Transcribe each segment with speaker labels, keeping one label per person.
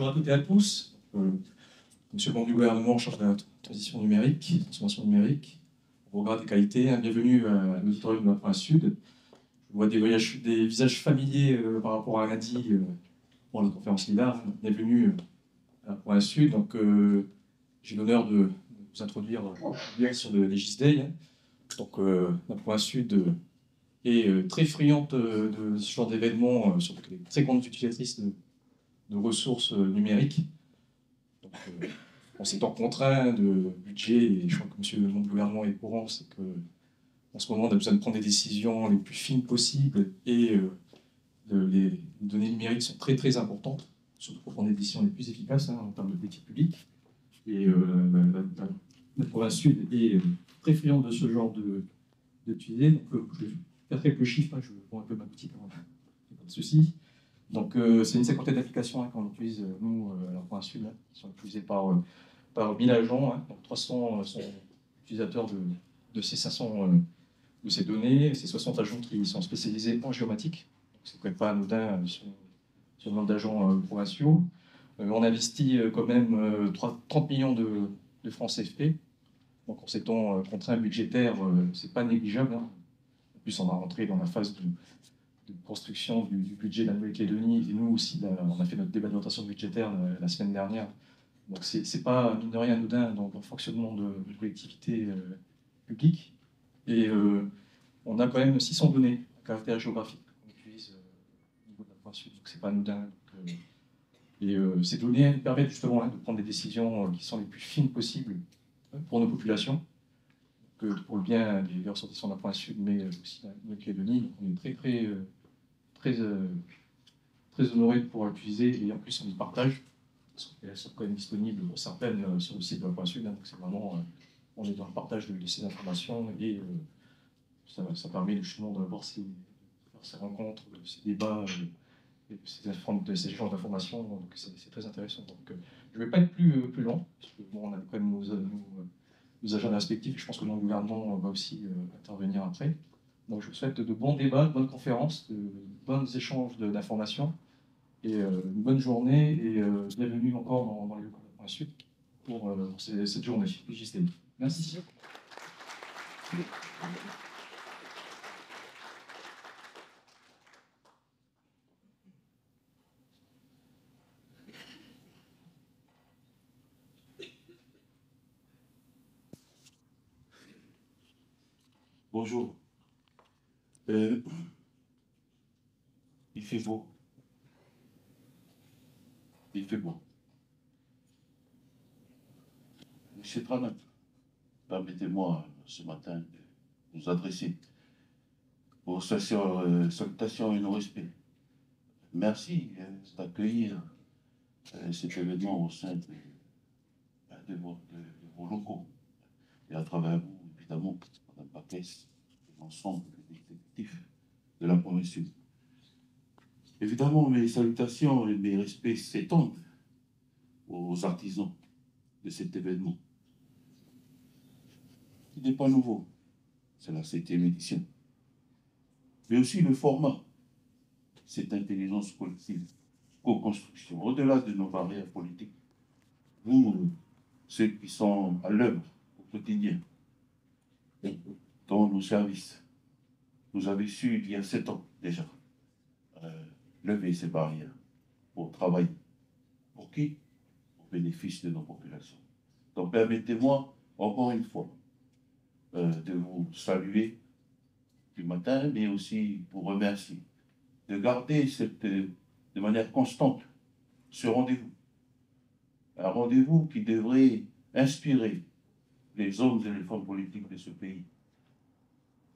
Speaker 1: Bonjour à toutes et à tous. Monsieur le membre du gouvernement en charge de la transition numérique, transformation numérique, au regard des qualités, bienvenue à l'auditorium de la province Sud. Je vois des visages familiers par rapport à lundi pour la conférence LIDAR. Bienvenue à la province Sud. Donc, j'ai l'honneur de vous introduire bien sur le Legis Day. Donc, la province Sud est très friande de ce genre d'événements, surtout qu'elle est très grande utilisatrice de ressources numériques. Donc, en ces temps contraints de budget, et je crois que monsieur le membre du gouvernement est au courant, c'est qu'en ce moment, on a besoin de prendre des décisions les plus fines possibles et les données numériques sont très très importantes, surtout pour prendre des décisions les plus efficaces en termes de politique publique. Et la province Sud est très friande de ce genre d'utiliser. Donc, je vais faire quelques chiffres, je prends un peu ma petite, pas de souci. Donc, c'est une cinquantaine d'applications qu'on utilise, nous, à la province Sud, qui sont utilisées par 1000 agents. Donc, 300 sont utilisateurs de ces 500 de ces données. Ces 60 agents qui sont spécialisés en géomatique. Donc, c'est quand même pas anodin sur le nombre d'agents provinciaux. On investit quand même 30 millions de francs CFP. Donc, en ces temps contraints budgétaires, c'est pas négligeable. En plus, on va rentrer dans la phase de construction du budget de la Nouvelle-Calédonie. Et nous aussi, on a fait notre débat de notation budgétaire la semaine dernière. Donc, c'est pas, mine de rien, anodin dans le fonctionnement de collectivités publiques. Et on a quand même 600 données à caractère géographique qu'on utilise au niveau de la province Sud. Donc, c'est pas anodin. Ces données nous permettent justement de prendre des décisions qui sont les plus fines possibles pour nos populations, pour le bien des ressortissants de la province Sud, mais aussi de la Nouvelle-Calédonie. On est très honorés de pouvoir l'utiliser, et en plus on y partage, parce qu'elles sont quand même disponibles pour certaines sur le site de la province Sud. Donc c'est vraiment, on est dans le partage de ces informations, et ça permet justement d'avoir ces rencontres, ces débats, ces échanges d'informations. Donc c'est très intéressant. Donc je ne vais pas être plus long, parce que bon, on a quand même nos agendas respectifs, et je pense que le gouvernement va aussi intervenir après. Donc je vous souhaite de bons débats, de bonnes conférences, de bons échanges d'informations, et une bonne journée, et bienvenue encore dans les locaux de la province Sud pour cette journée législative. Merci.
Speaker 2: Bonjour. Il fait beau. Il fait beau. Monsieur Tranat, permettez-moi ce matin de vous adresser vos salutations et nos respects. Merci d'accueillir cet événement au sein de vos locaux. Et à travers vous, évidemment, Mme Paquès et l'ensemble des exécutifs de la province Sud. Évidemment, mes salutations et mes respects s'étendent aux artisans de cet événement, qui n'est pas nouveau, c'est la 7e édition, mais aussi le format, cette intelligence collective, co-construction, au-delà de nos barrières politiques. Vous, ceux qui sont à l'œuvre au quotidien, dans nos services, vous avez su, il y a 7 ans déjà, lever ces barrières pour travailler. Pour qui? Au bénéfice de nos populations. Donc permettez-moi, encore une fois, de vous saluer du matin, mais aussi vous remercier de garder de manière constante ce rendez-vous. Un rendez-vous qui devrait inspirer les hommes et les femmes politiques de ce pays.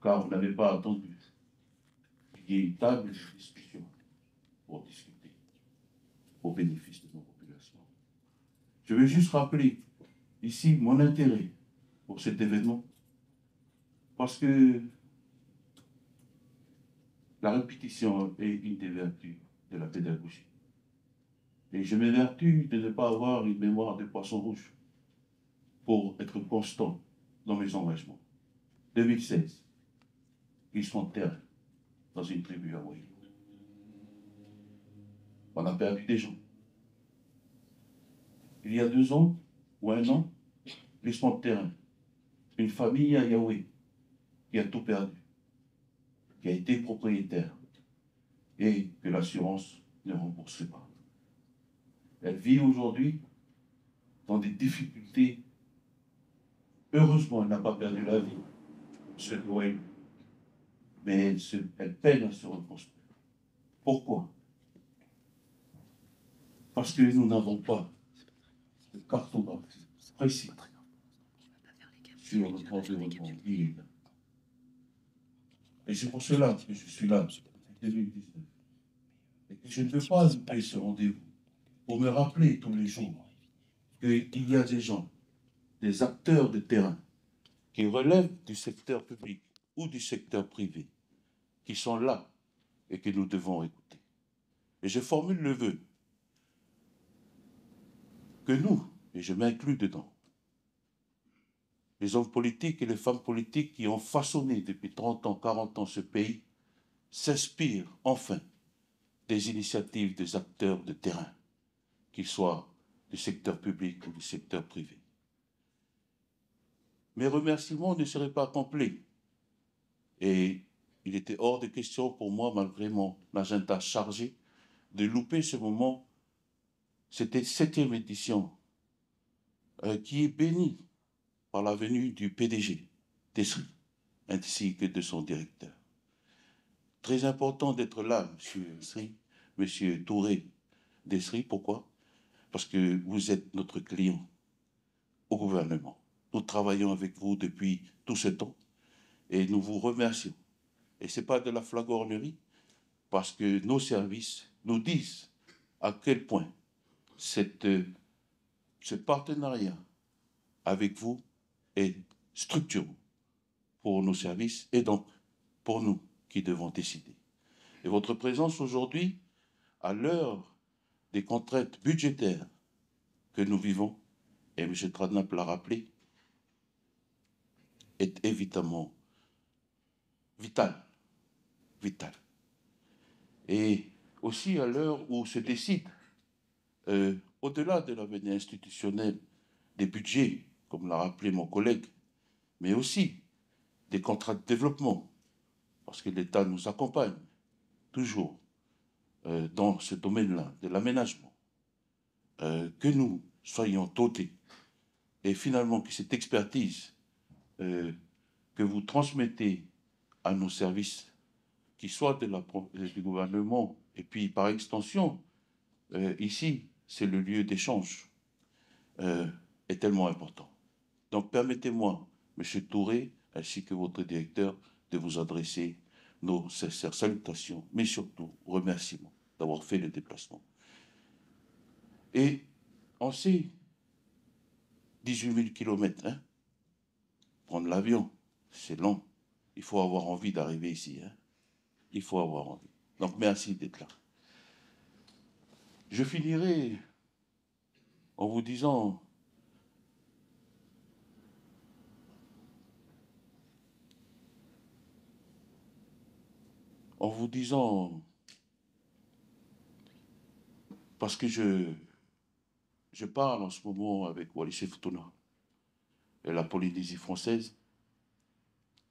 Speaker 2: Car vous n'avez pas attendu qu'il y ait une table de discussion pour discuter au bénéfice de nos populations. Je veux juste rappeler ici mon intérêt pour cet événement, parce que la répétition est une des vertus de la pédagogie. Et je m'évertue de ne pas avoir une mémoire de poisson rouge pour être constant dans mes engagements. 2016, ils sont terre dans une tribu à Wayne. On a perdu des gens. Il y a 2 ans ou 1 an, glissement de terrain. Une famille à Yahweh qui a tout perdu, qui a été propriétaire et que l'assurance ne rembourse pas. Elle vit aujourd'hui dans des difficultés. Heureusement, elle n'a pas perdu la vie, ce Noël, mais elle peine à se reconstruire. Pourquoi? Parce que nous n'avons pas de cartographie précise sur notre environnement ville. Et c'est pour cela que je suis là, en 2019, et que je ne peux pas louper ce rendez-vous pour me rappeler tous les jours qu'il y a des gens, des acteurs de terrain, qui relèvent du secteur public ou du secteur privé, qui sont là et que nous devons écouter. Et je formule le vœu que nous, et je m'inclus dedans, les hommes politiques et les femmes politiques qui ont façonné depuis 30 ans, 40 ans ce pays, s'inspirent enfin des initiatives des acteurs de terrain, qu'ils soient du secteur public ou du secteur privé. Mes remerciements ne seraient pas complets. Et il était hors de question pour moi, malgré mon agenda chargé, de louper ce moment. C'était 7e édition, qui est bénie par la venue du PDG d'Esri, ainsi que de son directeur. Très important d'être là, M. Esri, M. Touré d'Esri. Pourquoi? Parce que vous êtes notre client au gouvernement. Nous travaillons avec vous depuis tout ce temps et nous vous remercions. Et ce n'est pas de la flagornerie, parce que nos services nous disent à quel point ce partenariat avec vous est structurant pour nos services et donc pour nous qui devons décider. Et votre présence aujourd'hui, à l'heure des contraintes budgétaires que nous vivons, et M. Tradnap l'a rappelé, est évidemment vitale. Et aussi à l'heure où se décide, au-delà de l'avenir institutionnel, des budgets, comme l'a rappelé mon collègue, mais aussi des contrats de développement, parce que l'État nous accompagne toujours dans ce domaine-là, de l'aménagement, que nous soyons dotés, et finalement que cette expertise que vous transmettez à nos services, qui soient du gouvernement, et puis par extension, ici, c'est le lieu d'échange, est tellement important. Donc permettez-moi, M. Touré, ainsi que votre directeur, de vous adresser nos sincères salutations, mais surtout remerciements d'avoir fait le déplacement. Et on sait, 18 000 kilomètres, hein, prendre l'avion, c'est long. Il faut avoir envie d'arriver ici. Hein. Il faut avoir envie. Donc merci d'être là. Je finirai en vous disant parce que je parle en ce moment avec Wallis et Futuna et la Polynésie française,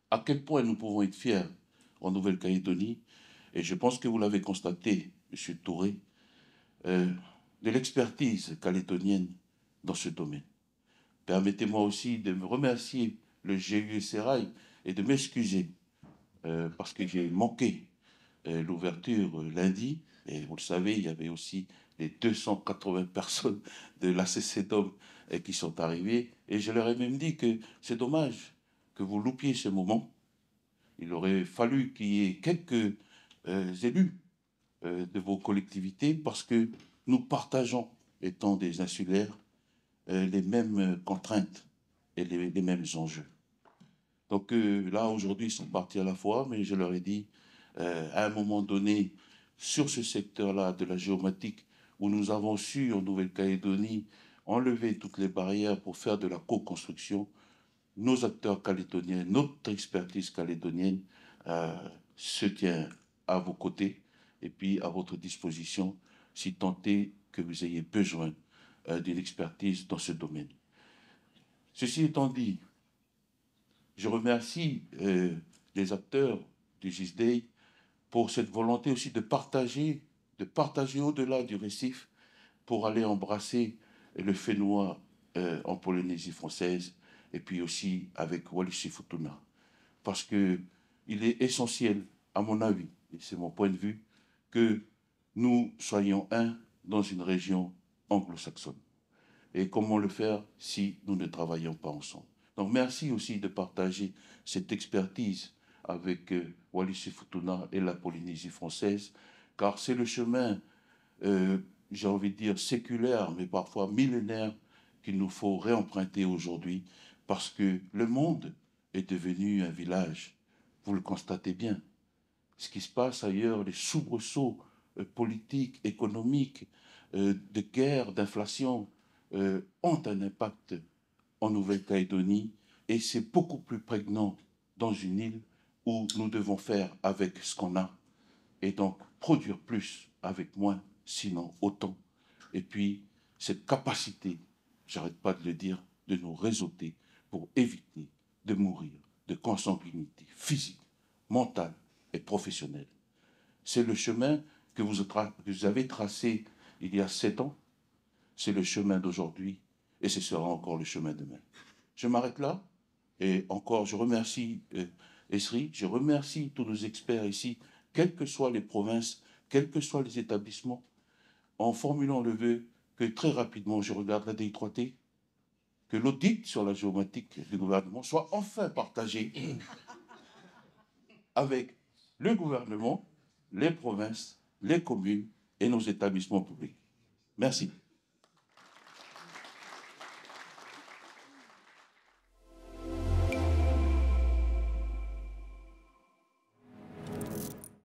Speaker 2: à quel point nous pouvons être fiers en Nouvelle-Calédonie, et je pense que vous l'avez constaté, M. Touré, de l'expertise calédonienne dans ce domaine. Permettez-moi aussi de me remercier le GUE Serail et de m'excuser parce que j'ai manqué l'ouverture lundi, et vous le savez, il y avait aussi les 280 personnes de l'ACCDOM qui sont arrivées, et je leur ai même dit que c'est dommage que vous loupiez ce moment. Il aurait fallu qu'il y ait quelques élus de vos collectivités, parce que nous partageons, étant des insulaires, les mêmes contraintes et les mêmes enjeux. Donc là, aujourd'hui, ils sont partis à la fois, mais je leur ai dit, à un moment donné, sur ce secteur-là de la géomatique, où nous avons su, en Nouvelle-Calédonie, enlever toutes les barrières pour faire de la co-construction, nos acteurs calédoniens, notre expertise calédonienne se tient à vos côtés et puis à votre disposition, si tant est que vous ayez besoin d'une expertise dans ce domaine. Ceci étant dit, je remercie les acteurs du GISDEI pour cette volonté aussi de partager au-delà du récif pour aller embrasser le Fénois en Polynésie française et puis aussi avec Wallis et Futuna. Parce qu'il est essentiel, à mon avis, et c'est mon point de vue, que nous soyons un dans une région anglo-saxonne. Et comment le faire si nous ne travaillons pas ensemble? Donc merci aussi de partager cette expertise avec Wallis et Futuna et la Polynésie française, car c'est le chemin, j'ai envie de dire, séculaire, mais parfois millénaire, qu'il nous faut réemprunter aujourd'hui, parce que le monde est devenu un village. Vous le constatez bien. Ce qui se passe ailleurs, les soubresauts politiques, économiques, de guerre, d'inflation, ont un impact en Nouvelle-Calédonie, et c'est beaucoup plus prégnant dans une île où nous devons faire avec ce qu'on a, et donc produire plus avec moins, sinon autant. Et puis, cette capacité, j'arrête pas de le dire, de nous réseauter pour éviter de mourir de consanguinité physique, mentale et professionnelle. C'est le chemin que vous avez tracé il y a 7 ans, c'est le chemin d'aujourd'hui, et ce sera encore le chemin de demain. Je m'arrête là, et encore, je remercie Esri, je remercie tous nos experts ici, quelles que soient les provinces, quels que soient les établissements, en formulant le vœu que très rapidement, je regarde la DI3T, que l'audit sur la géomatique du gouvernement soit enfin partagé avec le gouvernement, les provinces, les communes et nos établissements publics. Merci.